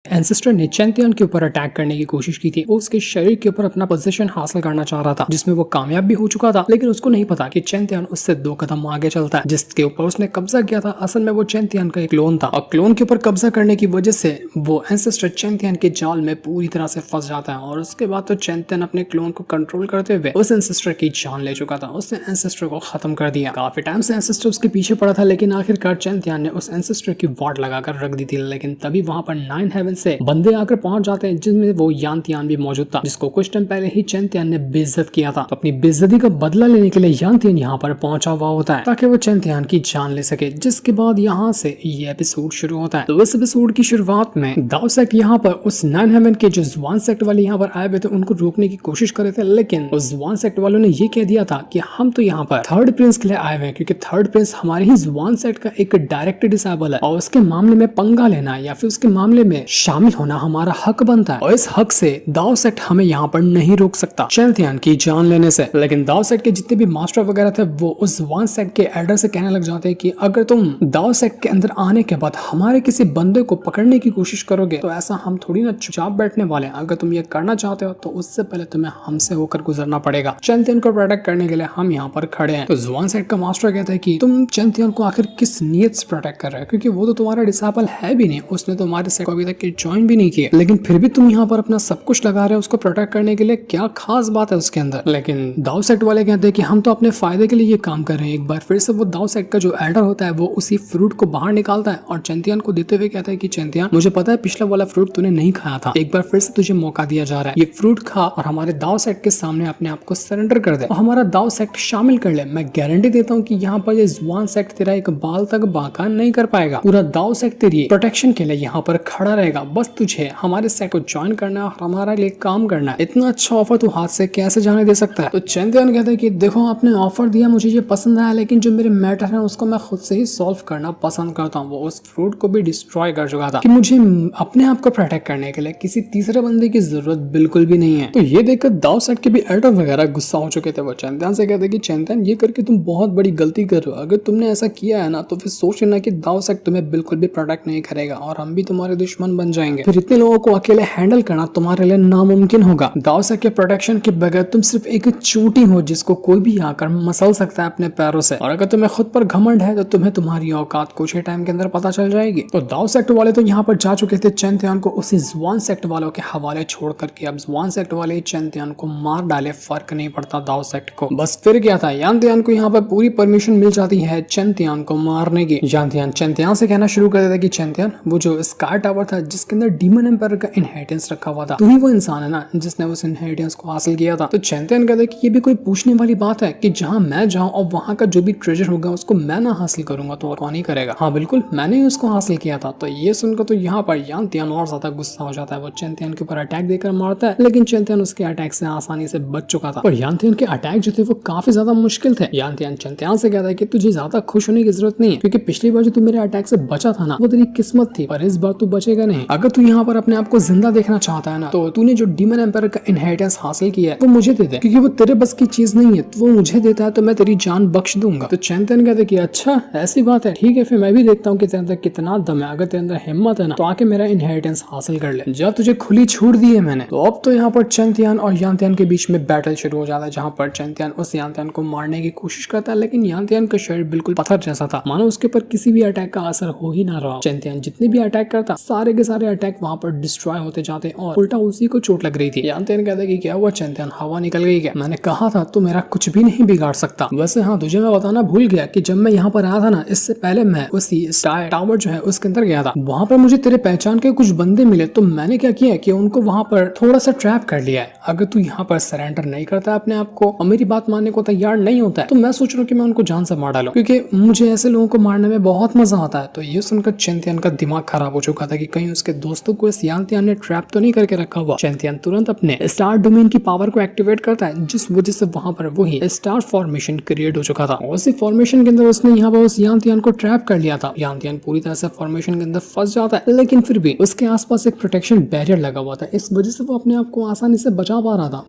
Ancestor ने चैंतियन के ऊपर अटैक करने की कोशिश की थी। वो उसके शरीर के ऊपर अपना पोजीशन हासिल करना चाह रहा था, जिसमें वो कामयाब भी हो चुका था। लेकिन उसको नहीं पता कि चैंतियन उससे 2 कदम आगे चलता है। जिसके ऊपर उसने कब्जा किया था, असल में वो चैंतियन का एक क्लोन था, और क्लोन के ऊपर कब्जा करने की वजह से वो एंसेस्टर चैंतियन के जाल में पूरी तरह से फंस जाता है। और उसके बाद तो चैंतियन अपने क्लोन को कंट्रोल करते हुए उस एंसेस्टर की जान ले चुका था। उसने एंसेस्टर को खत्म कर दिया। काफी टाइम से एंसेस्टर उसके पीछे पड़ा था, लेकिन आखिरकार चैंतियन ने उस एंसेस्टर की वाट लगाकर रख दी थी। लेकिन तभी वहां पर 9 हेवन से बंदे आकर पहुंच जाते हैं, जिसमें वो यांतियान भी मौजूद था, जिसको कुछ टाइम पहले ही चैंतियन ने बेइज्जत किया था। तो अपनी बेइज्जती का बदला लेने के लिए यांतियन यहाँ पर पहुंचा हुआ होता है, ताकि वो चैंतियन की जान ले सके। जिसके बाद यहाँ से ये एपिसोड शुरू होता है। तो इस एपिसोड की शुरुआत में दाओ सेक्ट यहाँ पर उस 9 हेवन के जो जुबान सेक्ट वाले यहाँ पर आए हुए थे, उनको रोकने की कोशिश कर रहे थे। लेकिन उस जुबान सेक्ट वालों ने ये कह दिया था कि हम तो यहाँ पर थर्ड प्रिंस के लिए आए हुए हैं, क्योंकि थर्ड प्रिंस हमारे ही जुबान सेक्ट का एक डायरेक्ट डिसेबल है, और उसके मामले में पंगा लेना या फिर उसके मामले में शामिल होना हमारा हक बनता है। और इस हक से दाओ सेक्ट हमें यहाँ पर नहीं रोक सकता चैंतियन की जान लेने से। लेकिन दाओ सेक्ट के जितने भी मास्टर वगैरह थे, वो उस जुबान सेक्ट के एल्डर से कहने लग जाते हैं कि अगर तुम दाओ सेक्ट के अंदर आने के बाद हमारे किसी बंदे को पकड़ने की कोशिश करोगे, तो ऐसा हम थोड़ी ना चुपचाप बैठने वाले हैं। अगर तुम ये करना चाहते हो तो उससे पहले तुम्हें हमसे होकर गुजरना पड़ेगा। चैंतियन को प्रोटेक्ट करने के लिए हम यहाँ पर खड़े हैं। तो जुबान सेक्ट का मास्टर कहता है कि तुम चैंतियन को आखिर किस नीयत से प्रोटेक्ट कर रहे हो, क्योंकि वो तो तुम्हारा डिसेबल है भी नहीं, उसने तुम्हारे सेक्ट को अभी तक ज्वाइन भी नहीं किया, लेकिन फिर भी तुम यहाँ पर अपना सब कुछ लगा रहे हो उसको प्रोटेक्ट करने के लिए। क्या खास बात है उसके अंदर? लेकिन दाओ सेक्ट वाले कहते हैं कि हम तो अपने फायदे के लिए ये काम कर रहे हैं। एक बार फिर से वो दाओ सेक्ट का जो एल्डर होता है, वो उसी फ्रूट को बाहर निकालता है और चैंतियन को देते हुए कहता है कि चैंतियन, मुझे पता है पिछला वाला फ्रूट तूने नहीं खाया था, एक बार फिर से तुझे मौका दिया जा रहा है, ये फ्रूट खा और हमारे दाओ सेक्ट के सामने अपने आप को सरेंडर कर दे और हमारा दाओ सेक्ट शामिल कर ले। मैं गारंटी देता हूँ कि यहाँ पर ये जुबान सेक्ट तेरा एक बाल तक बांका नहीं कर पाएगा। पूरा दाओ सेक्ट तेरी प्रोटेक्शन के लिए यहाँ पर खड़ा रहेगा। बस तुझे हमारे सेक्ट को ज्वाइन करना है और हमारा लिए काम करना है। इतना अच्छा ऑफर तू हाथ से कैसे जाने दे सकता है? तो चैंतियन कहता है कि देखो, आपने ऑफर दिया, मुझे ये पसंद आया, लेकिन जो मेरे मैटर है उसको मैं खुद से ही सॉल्व करना पसंद करता हूँ। वो उस फ्रूट को भी डिस्ट्रॉय कर चुका था कि मुझे अपने आप को प्रोटेक्ट करने के लिए किसी तीसरे बंदे की जरूरत बिल्कुल भी नहीं है। तो ये देखकर दाओ सेक्ट के भी एल्डर वगैरह गुस्सा हो चुके थे। वो चैंतियन से कहते कि चैंतियन, ये करके तुम बहुत बड़ी गलती कर रहे हो। अगर तुमने ऐसा किया है ना, तो फिर सोच लेना कि दाओ सेक्ट तुम्हें बिल्कुल भी प्रोटेक्ट नहीं करेगा और हम भी तुम्हारे दुश्मन बन जाएंगे। फिर इतने लोगों को अकेले हैंडल करना तुम्हारे लिए नामुमकिन होगा। दाओ सेक्ट के प्रोटेक्शन के बगैर तुम सिर्फ एक चूंटी हो जिसको कोई भी आकर मसल सकता है अपने पैरों से, और अगर तुम्हें खुद पर घमंड है तो तुम्हें तुम्हारी औकात कुछ ही टाइम के अंदर पता चल जाएगी। तो दाओ सेक्ट वाले तो यहाँ पर जा चुके थे चैंतियन को उसी जुबान सेक्ट वालों के हवाले छोड़ करके। अब जुबान सेक्ट वाले चैंतियन को मार डाले, फर्क नहीं पड़ता दाओ सेक्ट को। बस फिर क्या था, यांतियन को यहाँ पर पूरी परमिशन मिल जाती है चैंतियन को मारने की। यांतियन चैंतियन से कहना शुरू कर देता कि चैंतियन, वो जो स्कार टावर था जिसके अंदर डीमन एम्पायर का इनहेरिटेंस रखा हुआ था, तू ही वो इंसान है ना जिसने उस इनहेरिटेंस को हासिल किया था। तो चैंतियन कहता है कि ये भी कोई पूछने वाली बात है कि जहां मैं जाऊं और वहां का जो भी ट्रेजर होगा उसको मैं ना हासिल करूंगा तो और कौन ही करेगा? हाँ बिल्कुल, मैंने ही उसको हासिल किया था। तो ये सुनकर तो यहाँ पर यांतियन और ज्यादा गुस्सा हो जाता है। वो चैंतियन के ऊपर अटैक देकर मारता है, लेकिन चैंतियन उसके अटैक से आसानी से बच चुका था। और यांतियन के अटैक जो थे वो काफी ज्यादा मुश्किल थे। यांतियन चैंतियन से कहता है कि तुझे ज्यादा खुश होने की जरूरत नहीं है, क्योंकि पिछली बार जो तू मेरे अटैक से बचा था ना, वो तेरी किस्मत थी, पर इस बार तू बचेगा नहीं। अगर तू यहाँ पर अपने आप को जिंदा देखना चाहता है ना, तो तूने जो डीमन एम्पायर का इनहेरिटेंस हासिल किया है वो मुझे दे दे, क्योंकि वो तेरे बस की चीज नहीं है। तो वो मुझे देता है तो मैं तेरी जान बख्श दूंगा। तो चैंतियन कहते कि अच्छा ऐसी बात है, ठीक है, फिर मैं भी देखता हूँ कि तेरे अंदर कितना दम है। अगर तेरे अंदर हिम्मत है ना, तो आके मेरा इनहेरिटेंस हासिल कर ले। जब तुझे खुली छूट दी है मैंने, तो अब तो यहाँ पर चैंतियन और यांतियन के बीच में बैटल शुरू हो जाता है, जहाँ पर चैंतियन उस यांतियन को मारने की कोशिश करता है, लेकिन यांतियन का शरीर बिल्कुल पत्थर जैसा था, मानो उसके ऊपर किसी भी अटैक का असर हो ही ना रहा। चैंतियन जितने भी अटैक करता, सारे के सारे अटैक वहाँ पर डिस्ट्रॉय होते जाते और उल्टा उसी को चोट लग रही थी। यांतियन कहता है कि क्या हुआ चैंतियन, हवा निकल गई क्या? मैंने कहा था तू मेरा कुछ भी नहीं बिगाड़ सकता। वैसे हाँ, तुझे मैं बताना भूल गया कि जब मैं यहाँ पर आया था ना, इससे पहले मैं उसी स्टार टावर जो है उसके अंदर गया था। वहाँ पर मुझे तेरे पहचान के कुछ बंदे मिले, तो मैंने क्या किया कि उनको वहाँ पर थोड़ा सा ट्रैप कर लिया है। अगर तू यहाँ पर सरेंडर नहीं करता अपने आप को और मेरी बात मानने को तैयार नहीं होता है, तो मैं सोच रहा हूँ कि मैं उनको जान से मार डालूं, क्योंकि मुझे ऐसे लोगों को मारने में बहुत मजा आता है। तो ये सुनकर चैंतियन का दिमाग खराब हो चुका था कि कहीं उसके दोस्तों को इस यांतियन ने ट्रैप तो नहीं करके रखा हुआ। चैंतियन तुरंत अपने स्टार डोमेन की पावर को एक्टिवेट करता है, जिस वजह से वहां पर वही स्टार फॉर्मेशन क्रिएट हो चुका था। उसी फॉर्मेशन के अंदर उसने यहाँ पर उस यांतियन को ट्रैप कर लिया था। यांतियन पूरी तरह से फॉर्मेशन के अंदर फंस जाता है, लेकिन फिर भी उसके आसपास एक प्रोटेक्शन बैरियर लगा हुआ था, इस वजह से वो अपने आप को आसानी से बचा पा रहा था।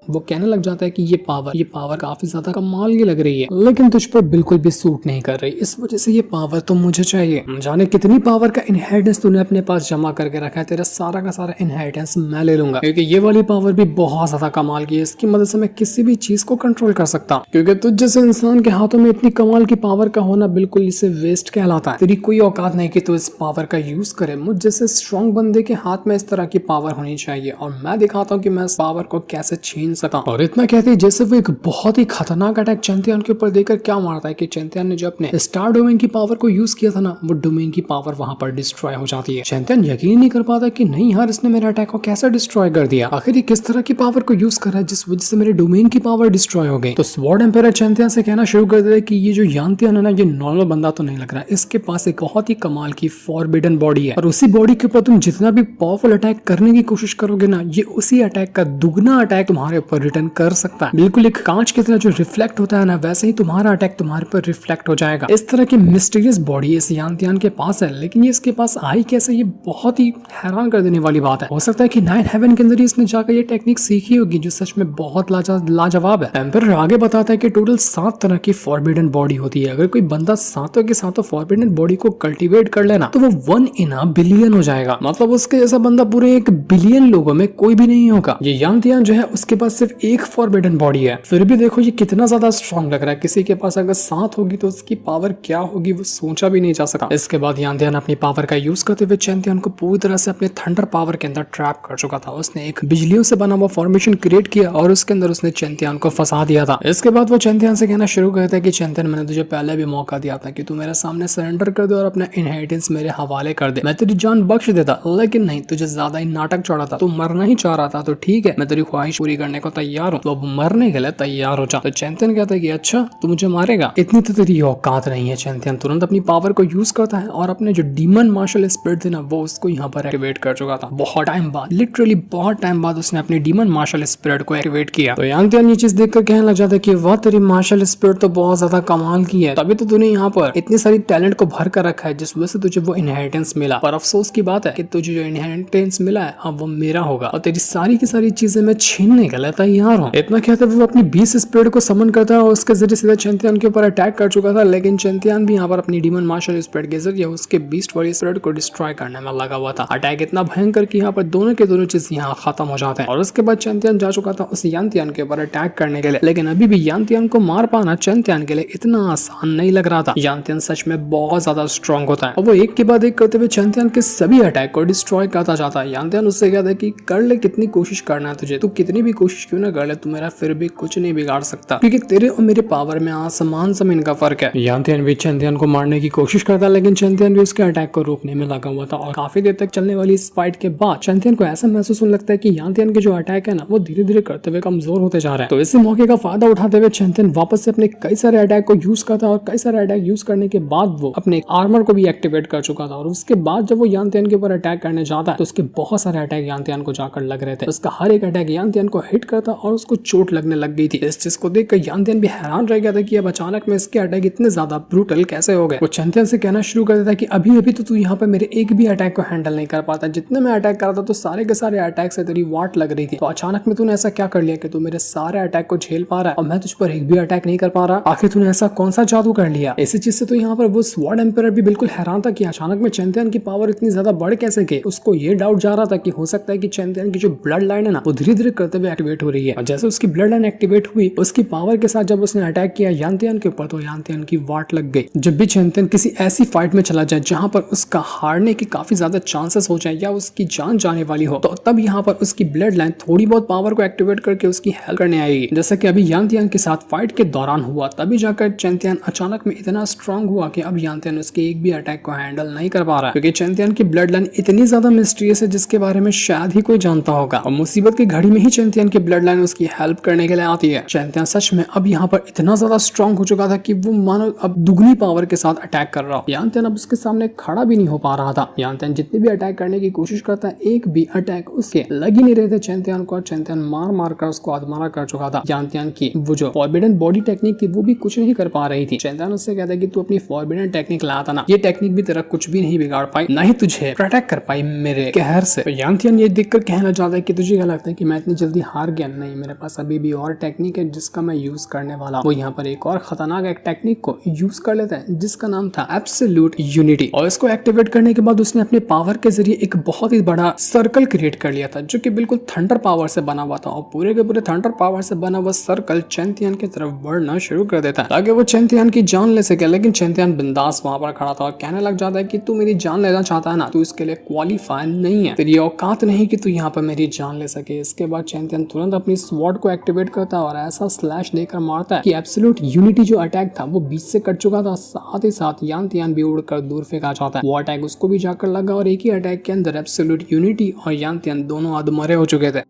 वो कहने लग जाता है कि ये पावर काफी ज्यादा कमाल की लग रही है, लेकिन तुझ पर बिल्कुल भी सूट नहीं कर रही, इस वजह से ये पावर तो मुझे चाहिए। जाने कितनी पावर का इनहेरिटेंस तूने अपने पास जमा करके रखा है, तेरा सारा का सारा इनहेरिटेंस मैं ले लूंगा, क्योंकि ये वाली पावर भी बहुत ज्यादा कमाल की है। इसकी मदद से मैं किसी भी चीज को कंट्रोल कर सकता हूँ, क्योंकि तुझ जैसे इंसान के हाथों में इतनी कमाल की पावर का होना बिल्कुल इसे वेस्ट कहलाता है। तेरी कोई औकात नहीं कि तू इस पावर का यूज करे। मुझ जैसे स्ट्रॉन्ग बंदे के हाथ में इस तरह की पावर होनी चाहिए, और मैं दिखाता हूँ कि मैं इस पावर को कैसे छीन सका। और इतना कहते ही जैसे वो एक बहुत ही खतरनाक अटैक चैंपियन के ऊपर देकर क्या मारता है कि चैंपियन ने जो अपने स्टार डोमेन की पावर को यूज किया था ना, वो डोमेन की पावर वहां पर डिस्ट्रॉय हो जाती है। चैंपियन यकीन नहीं कर पाता कि नहीं यार, इसने मेरे अटैक को कैसे डिस्ट्रॉय कर दिया, आखिर ये किस तरह की पावर को यूज कर रहा है जिस वजह से मेरे डोमेन की पावर डिस्ट्रॉय हो गई। तो स्वॉर्ड एम्पायर चैंपियन से कहना शुरू कर देता है कि ये जो यांतियन है ना, ये नॉर्मल बंदा तो नहीं लग रहा है, इसके पास एक बहुत ही कमाल की फॉरबिडन बॉडी है, और उसी बॉडी के ऊपर तुम जितना भी पावरफुल अटैक करने की कोशिश करोगे ना, ये उसी अटैक का दुगना अटैक तुम्हारे ऊपर रिटर्न कर सकता है। बिल्कुल एक कांच की तरह जो रिफ्लेक्ट होता है ना, वैसे ही तुम्हारा अटैक तुम्हारे पर रिफ्लेक्ट हो जाएगा। इस तरह की मिस्टीरियस बॉडी इस यांतियन के पास है, लेकिन ये इसके पास आई कैसे, ये बहुत ही हैरान कर देने वाली बात है। हो सकता है कि 9 हेवन के अंदर ही इसने जाकर ये टेक्निक सीखी होगी, जो सच में बहुत लाजवाब है। एम्पायर आगे बताता है कि टोटल 7 तरह की फॉरबिडन बॉडी होती है। अगर कोई बंदा सातों के सातों फॉरबिडन बॉडी को कल्टीवेट कर लेना, तो वो 1 in a बिलियन हो जाएगा। मतलब उसके जैसा बंदा पूरे 1 बिलियन लोगों में कोई भी नहीं होगा। ये यांतियन जो है उसके पास सिर्फ एक फॉरबिडन बॉडी है, फिर भी देखो ये कितना ज्यादा स्ट्रॉन्ग लग रहा है। किसी के पास अगर 7 होगी तो उसकी पावर क्या होगी वो सोचा भी नहीं जा सका। इसके बाद यांतियन अपनी पावर का यूज करते हुए चैंपियन को पूरी तरह से अपने थंडर पावर के अंदर ट्रैप कर चुका था। उसने एक बिजलियों से बना हुआ फॉर्मेशन क्रिएट किया और उसके अंदर उसने चैंपियन को फंसा दिया था। इसके बाद वो चैंपियन से कहना शुरू करता है कि चैंपियन, मैंने तुझे पहले भी मौका दिया था कि तू मेरे सामने सरेंडर कर दे और अपना इनहेरिटेंस मेरे हवाले कर दे, मैं तेरी जान बख्श देता, लेकिन नहीं, तुझे ज्यादा ही नाटक चढ़ा था, तू मरना ही चाह रहा था, तो ठीक है, मैं तेरी ख्वाहिश पूरी करने को तैयार हूँ, तो अब मरने के लिए तैयार हो जा। तो चैंपियन कहता है कि अच्छा तू मुझे मारेगा, इतनी तो तेरी औकात नहीं है। चैंपियन तुरंत अपनी पावर को यूज करता है और अपने जो डीमन मार्शल स्पिरिट थे ना, वो उसको यहाँ पर एक्टिवेट कर चुका था। बहुत टाइम बाद, लिटरली बहुत टाइम बाद उसने अपनी डीमन मार्शल स्पिरिट को एक्टिवेट किया। तो यांतियन ये चीज देखकर कहने लग जाता है कि वाह, तेरी मार्शल स्पिरिट तो बहुत ज्यादा कमाल की है, तभी तो तूने यहाँ पर इतनी सारी टैलेंट को भर कर रखा है, जिस वजह से तुझे वो इनहेरिटेंस मिला। पर अफसोस की बात है कि तुझे जो इनहेरिटेंस मिला है अब वो मेरा होगा, और तेरी सारी की सारी चीजें मैं छीनने के लिए तैयार हूँ। इतना कहते हुए वो अपनी 20 स्पिरिट को समन करता है और उसके जरिए सीधा चैंपियन के ऊपर अटैक कर चुका था, लेकिन चैंपियन भी यहाँ पर अपनी डीमन मार्शल स्पिरिट के जरिए उसके बीस्ट वाली स्पिरिट को डिस्ट्रॉय करने में लगा हुआ था। अटैक इतना भयंकर कि यहाँ पर दोनों के दोनों चीज यहाँ खत्म हो जाते हैं। और उसके बाद चैंपियन जा चुका था उस यांतियन के ऊपर अटैक करने के लिए, लेकिन अभी भी यांतियन को मार पाना चैंपियन के लिए इतना आसान नहीं लग रहा था। यांतियन सच में बहुत ज्यादा स्ट्रॉन्ग होता है और वो एक के बाद एक करते हुए चैंपियन के सभी अटैक को डिस्ट्रॉय करता जाता है। यांतियन उससे कहता है कि कर ले, कितनी कोशिश करना है तुझे, तू कितनी भी कोशिश क्यों ना कर ले, तू मेरा फिर भी कुछ नहीं बिगाड़ सकता, क्योंकि तेरे और मेरे पावर में आसमान जमीन का फर्क है। यांतियन भी चैंपियन को मारने की कोशिश करता है, लेकिन चैंपियन भी उसके अटैक को रोकने में लगा हुआ था। और काफी देर तक चलने वाली इस फाइट के बाद चैंपियन को ऐसा महसूस होने लगता है कि यांतियन के जो अटैक है ना, वो धीरे धीरे करते हुए कमजोर होते जा रहे हैं। तो इसी मौके का फायदा उठाते हुए चैंपियन वापस से अपने कई सारे अटैक को यूज करता है, और कई सारे अटैक यूज करने के बाद वो अपने आर्मर को भी एक्टिवेट कर चुका था। और उसके बाद जब वो यांतियन के ऊपर अटैक करने जाता है तो उसके बहुत सारे अटैक यांतियन को जाकर लग रहे थे। उसका हर एक अटैक यांतियन को हिट करता और उसको चोट लगने लग गई थी। इस चीज को देखकर यांतियन भी हैरान रह गया था कि अब अचानक में इसके अटैक इतने ज्यादा ब्रूटल कैसे हो गए। वो चैंपियन से कहना शुरू कर देता कि अभी अभी तो तू यहाँ पे मेरे एक भी अटैक को हैंडल नहीं कर पाता, जितने मैं अटैक कर रहा था तो सारे के सारे अटैक से तेरी वाट लग रही थी, तो अचानक में तूने ऐसा क्या कर लिया कि तू मेरे सारे अटैक को झेल पा रहा है और मैं तुझ पर एक भी अटैक नहीं कर पा रहा, आखिर तूने ऐसा कौन सा जादू कर लिया। इसी चीज से तो यहाँ पर वो स्वॉर्ड एम्पायर भी बिल्कुल हैरान था कि अचानक में चैंपियन की पावर इतनी ज्यादा बढ़ कैसे गई। उसको ये डाउट जा रहा था कि हो सकता है कि चैंपियन की जो ब्लड लाइन है ना, वो धीरे धीरे करते हुए एक्टिवेट हो रही है, और जैसे उसकी ब्लड लाइन एक्टिवेट हुई, उसकी पावर के साथ जब उसने अटैक किया यांतियन के ऊपर, तो यांतियन की वाट लग गई। जब भी चैंपियन किसी ऐसी फाइट में चला जाए जहां पर उसका हारने के काफी ज्यादा चांसेस हो जाए या उसकी जान जाने वाली हो, तो तब यहाँ पर उसकी ब्लड लाइन थोड़ी बहुत पावर को एक्टिवेट करके उसकी हेल्प करने आएगी। जैसा कि अभी यांतियन के साथ फाइट के दौरान हुआ, तभी जाकर चैंपियन अचानक में इतना स्ट्रांग हुआ कि अब यांतियन उसके एक भी अटैक को हैंडल नहीं कर पा रहा है, क्योंकि चैंपियन की ब्लड लाइन इतनी ज्यादा मिस्टीरियस है जिसके बारे में शायद ही कोई जानता होगा, और मुसीबत की घड़ी में ही चैंपियन की ब्लड लाइन उसकी हेल्प करने के लिए आती है। चैंपियन सच में अब यहाँ पर इतना ज्यादा स्ट्रांग हो चुका था कि वो मानो अब दुगनी पावर के साथ अटैक कर रहा हो। यांतियन अब उसके सामने खड़ा भी नहीं हो पा रहा था। यांतियन जितने भी अटैक करने की कोशिश करता है, एक भी अटैक उसके लग ही नहीं रहे थे चैंपियन को, और चैंपियन मार मार कर उसको आधमारा कर चुका था। यांतियन की वो जो फॉरबिडन बॉडी टेक्निक थी वो भी कुछ नहीं कर पा रही थी। चैंपियन उससे कहता है कि तू अपनी फॉरबिडन टेक्निक लाया था ना, ये टेक्निक भी तेरा कुछ भी नहीं बिगाड़ पाई, ना ही तुझे प्रोटेक्ट कर पाई मेरे कहर से। तो यांतियन ये देखकर कहना चाहता है कि तुझे क्या लगता है कि मैं इतनी जल्दी हार गया, नहीं मेरे पास अभी भी और टेक्निक है जिसका मैं यूज करने वाला। वो यहाँ पर एक और खतरनाक एक टेक्निक को यूज कर लेता है जिसका नाम था एब्सोल्यूट यूनिटी, और इसको एक्टिवेट करने के बाद उसने अपने पावर के जरिए एक बहुत ही बड़ा सर्कल क्रिएट कर लिया था जो कि बिल्कुल थंडर पावर से बना हुआ था, और पूरे के पूरे थंडर पावर से बना हुआ सर्कल चेंतियन की तरफ बढ़ना शुरू कर देता है ताकि वो चेंतियन की जान ले सके। लेकिन चेंतियन बिंदास वहां पर खड़ा था और कहने लग जाता है कि तू मेरी जान लेना चाहता है ना, तू इसके लिए क्वालिफाई नहीं है, तेरी औकात नहीं कि तू यहाँ पर मेरी जान ले सके। इसके बाद चेंतियन तुरंत अपनी स्वॉर्ड को एक्टिवेट करता है और ऐसा स्लैश देकर मारता है कि एब्सोल्यूट यूनिटी जो अटैक था वो बीच से कट चुका था, साथ ही साथ यांतियान भी उड़कर दूर फेंका जाता है। वो अटैक उसको भी जाकर लगा और एक ही अटैक के अंदर एब्सोल्यूट यूनिटी और यांतियान दोनों अधमरे हो चुके थे।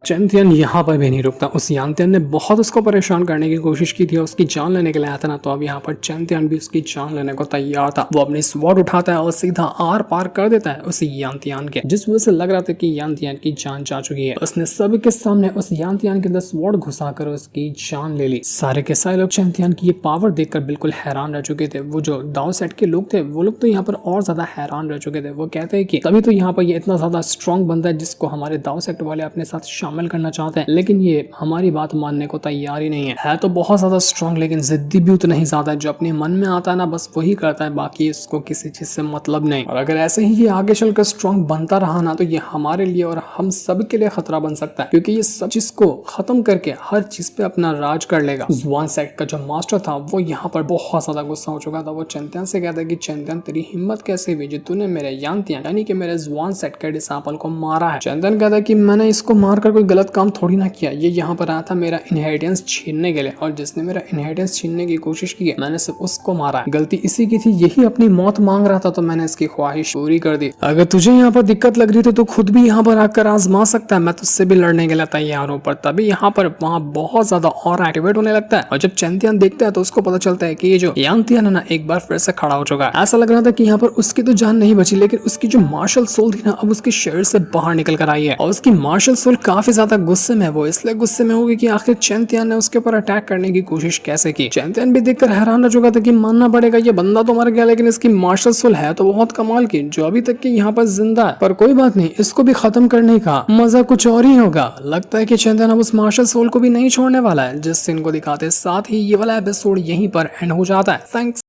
चेंतियन यहाँ पर भी नहीं रुकता, उस यांतियन ने बहुत उसको परेशान करने की कोशिश की थी और उसकी जान लेने के लिए आया था ना, तो अब यहाँ पर चेंतियन भी उसकी जान लेने को तैयार था। वो अपनी स्वॉर्ड उठाता है और सीधा आर पार कर देता है उस यांतियन के, जिस वजह से लग रहा था कि यांतियन की जान जा चुकी है। उसने सबके सामने उस यांतियन के अंदर स्वॉर्ड घुसाकर उसकी जान ले ली। सारे के सारे लोग चेंतियन की ये पावर देखकर बिल्कुल हैरान रह चुके थे। वो जो दाव सेट के लोग थे वो लोग तो यहाँ पर और ज्यादा हैरान रह चुके थे। वो कहते हैं कि तभी तो यहाँ पर ये इतना ज्यादा स्ट्रॉन्ग बंदा है जिसको हमारे दाव सेट वाले अपने साथ शामिल करना चाहते हैं, लेकिन ये हमारी बात मानने को तैयार ही नहीं है तो बहुत ज्यादा स्ट्रॉन्ग, लेकिन जिद्दी भी उतना ही ज्यादा है। जो अपने मन में आता है ना बस वही करता है, बाकी इसको किसी चीज से मतलब नहीं। और अगर ऐसे ही ये आगे चलकर स्ट्रॉन्ग बनता रहा ना तो ये हमारे लिए और हम सब के लिए खतरा बन सकता है, क्योंकि ये सब चीज को खत्म करके हर चीज पे अपना राज कर लेगा। जुआन सेट का जो मास्टर था वो यहाँ पर बहुत ज्यादा गुस्सा हो चुका था। वो चेंतियन से कहता है कि चेंतियन तेरी हिम्मत कैसे हुई जो तूने मेरे यांतियन यानी कि मेरे जुआन सेट के डिसाइपल को मारा है। चेंतियन कहता है कि मैंने इसको मारकर कोई गलत काम थोड़ी ना किया, ये यहाँ पर आया था मेरा इनहेरिटेंस छीनने के लिए, और जिसने मेरा इनहेरिटेंस छीनने की कोशिश की है मैंने सिर्फ उसको मारा है। गलती इसी की थी, यही अपनी मौत मांग रहा था तो मैंने इसकी ख्वाहिश पूरी कर दी। अगर तुझे यहाँ पर दिक्कत लग रही थी तो खुद भी यहाँ पर आकर आजमा सकता है, मैं तुझसे भी लड़ने के लिए तैयार हूँ। पर तभी यहाँ पर वहाँ बहुत ज्यादा और एक्टिवेट होने लगता है, और जब चेंतियन देखता है तो उसको पता चलता है कि ये जो यांतियन है ना एक बार फिर से खड़ा हो चुका है। ऐसा लग रहा था कि यहाँ पर उसकी तो जान नहीं बची, लेकिन उसकी जो मार्शल सोल थी ना अब उसके शरीर से बाहर निकल कर आई है, और उसकी मार्शल सोल काफी ज्यादा गुस्से में। वो इसलिए गुस्से में होगी कि आखिर चेंतियन ने उसके ऊपर अटैक करने की कोशिश कैसे की। चेंतियन भी देखकर हैरान रह चुका था कि मानना पड़ेगा ये बंदा तो मर गया, लेकिन इसकी मार्शल सोल है तो बहुत कमाल की, जो अभी तक की यहाँ पर जिंदा है। पर कोई बात नहीं, इसको भी खत्म करने का मजा कुछ और ही होगा। लगता है कि चेंतियन अब उस मार्शल सोल को भी नहीं छोड़ने वाला है। जिस सीन को दिखाते साथ ही ये वाला एपिसोड यहीं पर एंड हो जाता है। थैंक्स।